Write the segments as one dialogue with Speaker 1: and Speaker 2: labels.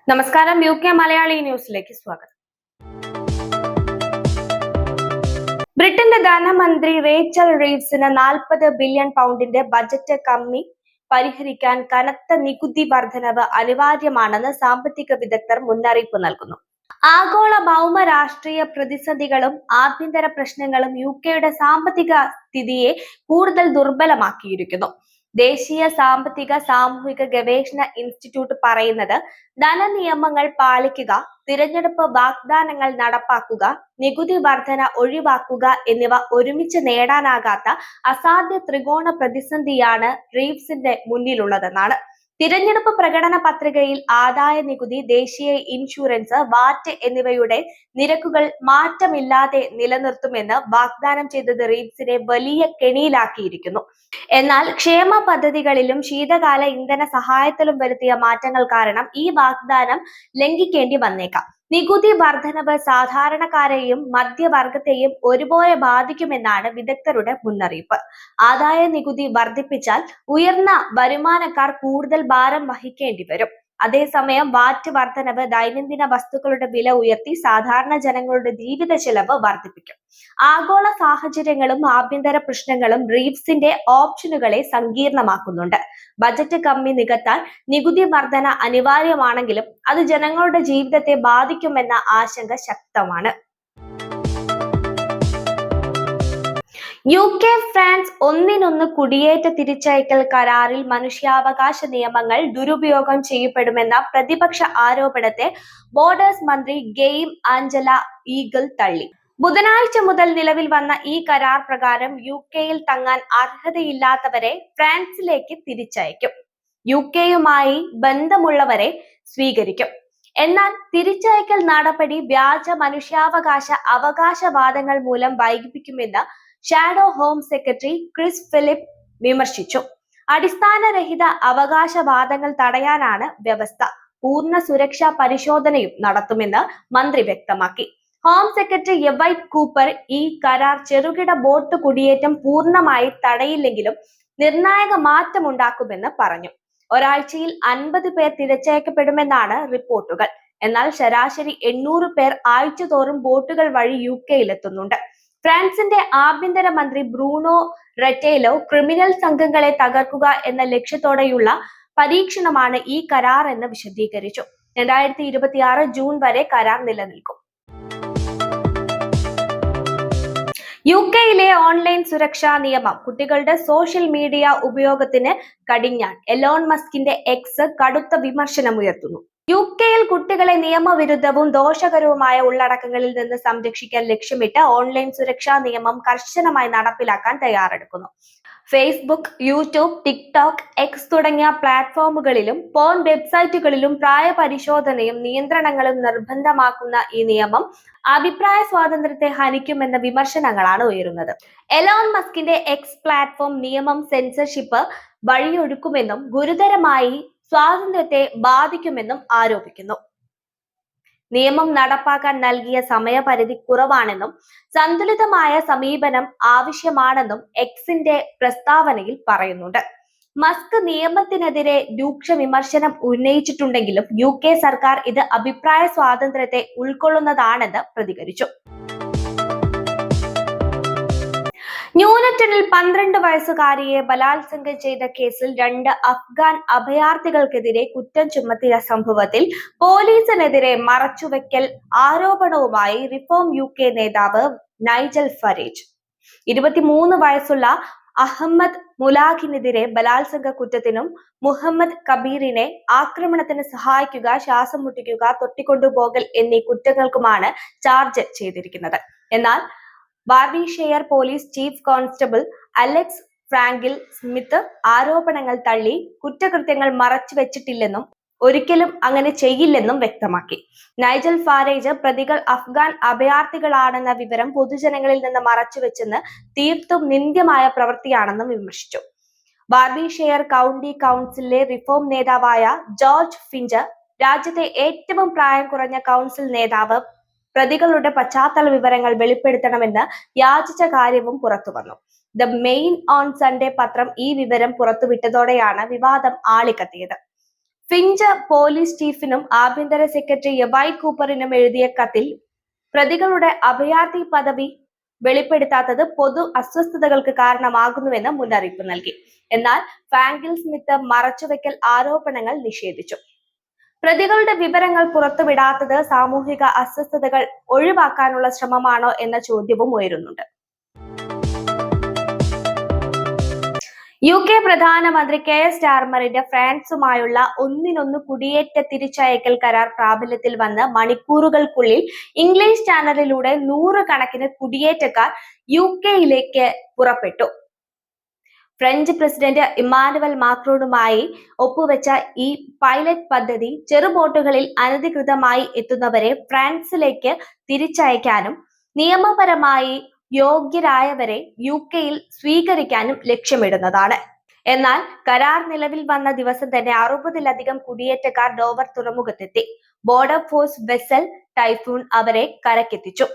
Speaker 1: നമസ്കാരം. UK മലയാളി ന്യൂസിലേക്ക് സ്വാഗതം. ബ്രിട്ടന്റെ ധനമന്ത്രി റേച്ചൽ റീവ്സിന് 40 ബില്യൺ പൗണ്ടിന്റെ ബജറ്റ് കമ്മി പരിഹരിക്കാൻ കനത്ത നികുതി വർധനവ് അനിവാര്യമാണെന്ന് സാമ്പത്തിക വിദഗ്ധർ മുന്നറിയിപ്പ് നൽകുന്നു. ആഗോള ഭൗമ രാഷ്ട്രീയ പ്രതിസന്ധികളും ആഭ്യന്തര പ്രശ്നങ്ങളും UKയുടെ സാമ്പത്തിക സ്ഥിതിയെ കൂടുതൽ ദുർബലമാക്കിയിരിക്കുന്നു. ദേശീയ സാമ്പത്തിക സാമൂഹിക ഗവേഷണ ഇൻസ്റ്റിറ്റ്യൂട്ട് പറയുന്നത് ധനനിയമങ്ങൾ പാലിക്കുക, തിരഞ്ഞെടുപ്പ് വാഗ്ദാനങ്ങൾ നടപ്പാക്കുക, നികുതി വർധന ഒഴിവാക്കുക എന്നിവ ഒരുമിച്ച് നേടാനാകാത്ത അസാധ്യ ത്രികോണ പ്രതിസന്ധിയാണ് റീവ്സിന്റെ മുന്നിലുള്ളതെന്നാണ്. തിരഞ്ഞെടുപ്പ് പ്രകടന പത്രികയിൽ ആദായ നികുതി, ദേശീയ ഇൻഷുറൻസ്, വാറ്റ് എന്നിവയുടെ നിരക്കുകൾ മാറ്റമില്ലാതെ നിലനിർത്തുമെന്ന് വാഗ്ദാനം ചെയ്തത് റീവ്സിനെ വലിയ കെണിയിലാക്കിയിരിക്കുന്നു. എന്നാൽ ക്ഷേമ പദ്ധതികളിലും ശീതകാല ഇന്ധന സഹായത്തിലും വരുത്തിയ മാറ്റങ്ങൾ കാരണം ഈ വാഗ്ദാനം ലംഘിക്കേണ്ടി വന്നേക്കാം. നികുതി വർധനവ് സാധാരണക്കാരെയും മധ്യവർഗത്തെയും ഒരുപോലെ ബാധിക്കുമെന്നാണ് വിദഗ്ധരുടെ മുന്നറിയിപ്പ്. ആദായ നികുതി വർദ്ധിപ്പിച്ചാൽ ഉയർന്ന വരുമാനക്കാർ കൂടുതൽ ഭാരം വഹിക്കേണ്ടി വരും. അതേസമയം വാറ്റ് വർധനവ് ദൈനംദിന വസ്തുക്കളുടെ വില ഉയർത്തി സാധാരണ ജനങ്ങളുടെ ജീവിത ചെലവ് വർദ്ധിപ്പിക്കും. ആഗോള സാഹചര്യങ്ങളും ആഭ്യന്തര പ്രശ്നങ്ങളും റീവ്സിന്റെ ഓപ്ഷനുകളെ സങ്കീർണമാക്കുന്നുണ്ട്. ബജറ്റ് കമ്മി നികത്താൻ നികുതി വർധന അനിവാര്യമാണെങ്കിലും അത് ജനങ്ങളുടെ ജീവിതത്തെ ബാധിക്കുമെന്ന ആശങ്ക ശക്തമാണ്. UK ഫ്രാൻസ് ഒന്നിനൊന്ന് കുടിയേറ്റ തിരിച്ചയക്കൽ കരാറിൽ മനുഷ്യാവകാശ നിയമങ്ങൾ ദുരുപയോഗം ചെയ്യപ്പെടുമെന്ന പ്രതിപക്ഷ ആരോപണത്തെ ബോർഡേഴ്സ് മന്ത്രി ഗെയിം ആഞ്ചല ഈഗിൾ തള്ളി. ബുധനാഴ്ച മുതൽ നിലവിൽ വന്ന ഈ കരാർ പ്രകാരം UKയിൽ തങ്ങാൻ അർഹതയില്ലാത്തവരെ ഫ്രാൻസിലേക്ക് തിരിച്ചയക്കും. UKയുമായി ബന്ധമുള്ളവരെ സ്വീകരിക്കും. എന്നാൽ തിരിച്ചയക്കൽ നടപടി വ്യാജ മനുഷ്യാവകാശ അവകാശവാദങ്ങൾ മൂലം വൈകിപ്പിക്കുമെന്ന് shadow home secretary Chris Philip വിമർശിച്ചു. അടിസ്ഥാനരഹിത അവകാശവാദങ്ങൾ തടയാനാണ് വ്യവസ്ഥ. പൂർണ്ണ സുരക്ഷാ പരിശോധനയും നടത്തുമെന്ന് മന്ത്രി വ്യക്തമാക്കി. ഹോം സെക്രട്ടറി യവൈറ്റ് കൂപ്പർ ഈ കരാർ ചെറുകിട ബോട്ട് കുടിയേറ്റം പൂർണ്ണമായി തടയില്ലെങ്കിലും നിർണായക മാറ്റമുണ്ടാക്കുമെന്ന് പറഞ്ഞു. ഒരാഴ്ചയിൽ 50 പേർ തിരിച്ചയക്കപ്പെടുമെന്നാണ് റിപ്പോർട്ടുകൾ. എന്നാൽ ശരാശരി 800 പേർ ആഴ്ചതോറും ബോട്ടുകൾ വഴി UKയിലെത്തുന്നുണ്ട്. ഫ്രാൻസിന്റെ ആഭ്യന്തര മന്ത്രി ബ്രൂണോ റെറ്റേലോ ക്രിമിനൽ സംഘങ്ങളെ തകർക്കുക എന്ന ലക്ഷ്യത്തോടെയുള്ള പരീക്ഷണമാണ് ഈ കരാർ എന്ന് വിശദീകരിച്ചു. 2026 ജൂൺ വരെ കരാർ നിലനിൽക്കും. UKയിലെ ഓൺലൈൻ സുരക്ഷാ നിയമം കുട്ടികളുടെ സോഷ്യൽ മീഡിയ ഉപയോഗത്തിന് കടിഞ്ഞാൺ. എലോൺ മസ്കിന്റെ X കടുത്ത വിമർശനമുയർത്തുന്നു. UKയിൽ കുട്ടികളെ നിയമവിരുദ്ധവും ദോഷകരവുമായ ഉള്ളടക്കങ്ങളിൽ നിന്ന് സംരക്ഷിക്കാൻ ലക്ഷ്യമിട്ട് ഓൺലൈൻ സുരക്ഷാ നിയമം കർശനമായി നടപ്പിലാക്കാൻ തയ്യാറെടുക്കുന്നു. ഫേസ്ബുക്ക്, യൂട്യൂബ്, ടിക്ടോക്ക്, X തുടങ്ങിയ പ്ലാറ്റ്ഫോമുകളിലും പോൺ വെബ്സൈറ്റുകളിലും പ്രായ പരിശോധനയും നിയന്ത്രണങ്ങളും നിർബന്ധമാക്കുന്ന ഈ നിയമം അഭിപ്രായ സ്വാതന്ത്ര്യത്തെ ഹനിക്കുമെന്ന വിമർശനങ്ങളാണ് ഉയരുന്നത്. എലോൺ മസ്കിന്റെ X പ്ലാറ്റ്ഫോം നിയമം സെൻസർഷിപ്പ് വഴിയൊഴുക്കുമെന്നും ഗുരുതരമായി സ്വാതന്ത്ര്യത്തെ ബാധിക്കുമെന്നും ആരോപിക്കുന്നു. നിയമം നടപ്പാക്കാൻ നൽകിയ സമയപരിധി കുറവാണെന്നും സന്തുലിതമായ സമീപനം ആവശ്യമാണെന്നും Xന്റെ പ്രസ്താവനയിൽ പറയുന്നുണ്ട്. മസ്ക് നിയമത്തിനെതിരെ രൂക്ഷ വിമർശനം ഉന്നയിച്ചിട്ടുണ്ടെങ്കിലും UK സർക്കാർ ഇത് അഭിപ്രായ സ്വാതന്ത്ര്യത്തെ ഉൾക്കൊള്ളുന്നതാണെന്ന് പ്രതികരിച്ചു. ന്യൂനറ്റണിൽ 12 വയസ്സുകാരിയെ ബലാത്സംഗം ചെയ്ത കേസിൽ 2 അഫ്ഗാൻ അഭയാർത്ഥികൾക്കെതിരെ കുറ്റം ചുമത്തിയ സംഭവത്തിൽ പോലീസിനെതിരെ മറച്ചുവെക്കൽ ആരോപണവുമായി റിഫോം UK നേതാവ് നൈജൽ ഫറേജ്. 23 വയസ്സുള്ള അഹമ്മദ് മുലാഖിനെതിരെ ബലാത്സംഗ കുറ്റത്തിനും മുഹമ്മദ് കബീറിനെ ആക്രമണത്തിന് സഹായിക്കുക, ശ്വാസം മുട്ടിക്കുക, തൊട്ടിക്കൊണ്ടുപോകൽ എന്നീ കുറ്റങ്ങൾക്കുമാണ് ചാർജ് ചെയ്തിരിക്കുന്നത്. എന്നാൽ ബാർബിഷെയർ police chief constable Alex Franklin Smith ആരോപണങ്ങൾ തള്ളി കുറ്റകൃത്യങ്ങൾ മറച്ചുവെച്ചിട്ടില്ലെന്നും ഒരിക്കലും അങ്ങനെ ചെയ്യില്ലെന്നും വ്യക്തമാക്കി. നൈജൽ ഫാരേജ് പ്രതികൾ അഫ്ഗാൻ അഭയാർത്ഥികളാണെന്ന വിവരം പൊതുജനങ്ങളിൽ നിന്ന് മറച്ചുവെച്ചെന്ന് തീർത്തും നിന്ദ്യമായ പ്രവൃത്തിയാണെന്നും വിമർശിച്ചു. ബാർബിഷെയർ കൗണ്ടി കൗൺസിലിലെ റിഫോം നേതാവായ ജോർജ് ഫിഞ്ചർ, രാജ്യത്തെ ഏറ്റവും പ്രായം കുറഞ്ഞ കൗൺസിൽ നേതാവ്, പ്രതികളുടെ പശ്ചാത്തല വിവരങ്ങൾ വെളിപ്പെടുത്തണമെന്ന് യാചിച്ച കാര്യവും പുറത്തുവന്നു. ദ മെയിൻ ഓൺ സൺഡേ പത്രം ഈ വിവരം പുറത്തുവിട്ടതോടെയാണ് വിവാദം ആളിക്കത്തിയത്. ഫിഞ്ച് പോലീസ് ചീഫിനും ആഭ്യന്തര സെക്രട്ടറി യബായ് കൂപ്പറിനും എഴുതിയ കത്തിൽ പ്രതികളുടെ അഭയാർത്ഥി പദവി വെളിപ്പെടുത്താത്തത് പൊതു അസ്വസ്ഥതകൾക്ക് കാരണമാകുന്നുവെന്ന് മുന്നറിയിപ്പ് നൽകി. എന്നാൽ ഫാങ്കിൽ സ്മിത്ത് മറച്ചുവെക്കൽ ആരോപണങ്ങൾ നിഷേധിച്ചു. പ്രതികളുടെ വിവരങ്ങൾ പുറത്തുവിടാത്തത് സാമൂഹിക അസ്വസ്ഥതകൾ ഒഴിവാക്കാനുള്ള ശ്രമമാണോ എന്ന ചോദ്യവും ഉയരുന്നുണ്ട്. UK പ്രധാനമന്ത്രി കെയർ സ്റ്റാർമറിന്റെ ഫ്രാൻസുമായുള്ള ഒന്നിനൊന്ന് കുടിയേറ്റ തിരിച്ചയക്കൽ കരാർ പ്രാബല്യത്തിൽ വന്ന് മണിക്കൂറുകൾക്കുള്ളിൽ ഇംഗ്ലീഷ് ചാനലിലൂടെ നൂറുകണക്കിന് കുടിയേറ്റക്കാർ UK പുറപ്പെട്ടു. ഫ്രഞ്ച് പ്രസിഡന്റ് ഇമ്മാനുവൽ മാക്രോണുമായി ഒപ്പുവെച്ച ഈ പൈലറ്റ് പദ്ധതി ചെറുബോട്ടുകളിൽ അനധികൃതമായി എത്തുന്നവരെ ഫ്രാൻസിലേക്ക് തിരിച്ചയക്കാനും നിയമപരമായി യോഗ്യരായവരെ UK സ്വീകരിക്കാനും ലക്ഷ്യമിടുന്നതാണ്. എന്നാൽ കരാർ നിലവിൽ വന്ന ദിവസം തന്നെ 60-ലധികം കുടിയേറ്റക്കാർ ഡോവർ തുറമുഖത്തെത്തി. ബോർഡർ ഫോഴ്സ് വെസൽ ടൈഫൂൺ അവരെ കരക്കെത്തിച്ചു.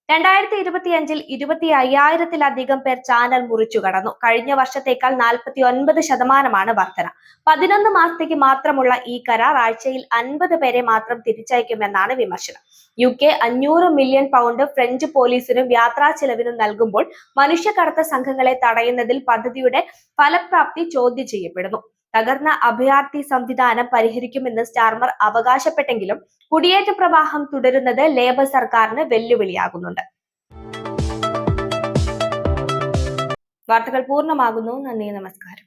Speaker 1: 2025 25,000-ലധികം പേർ ചാനൽ മുറിച്ചു കടന്നു. കഴിഞ്ഞ വർഷത്തേക്കാൾ 49% വർധന. 11 മാസത്തേക്ക് മാത്രമുള്ള ഈ കരാർ ആഴ്ചയിൽ 50 പേരെ മാത്രം തിരിച്ചയക്കുമെന്നാണ് വിമർശനം. UK 500 മില്യൺ പൗണ്ട് ഫ്രഞ്ച് പോലീസിനും യാത്രാ ചെലവിനും നൽകുമ്പോൾ മനുഷ്യക്കടത്ത് സംഘങ്ങളെ തടയുന്നതിൽ പദ്ധതിയുടെ ഫലപ്രാപ്തി ചോദ്യം ചെയ്യപ്പെടുന്നു. തകർന്ന അഭയാർത്ഥി സംവിധാനം പരിഹരിക്കുമെന്ന് സ്റ്റാർമർ അവകാശപ്പെട്ടെങ്കിലും കുടിയേറ്റ പ്രവാഹം തുടരുന്നത് ലേബർ സർക്കാരിന് വെല്ലുവിളിയാകുന്നുണ്ട്. വാർത്തകൾ പൂർണ്ണമാകുന്നു. നന്ദി, നമസ്കാരം.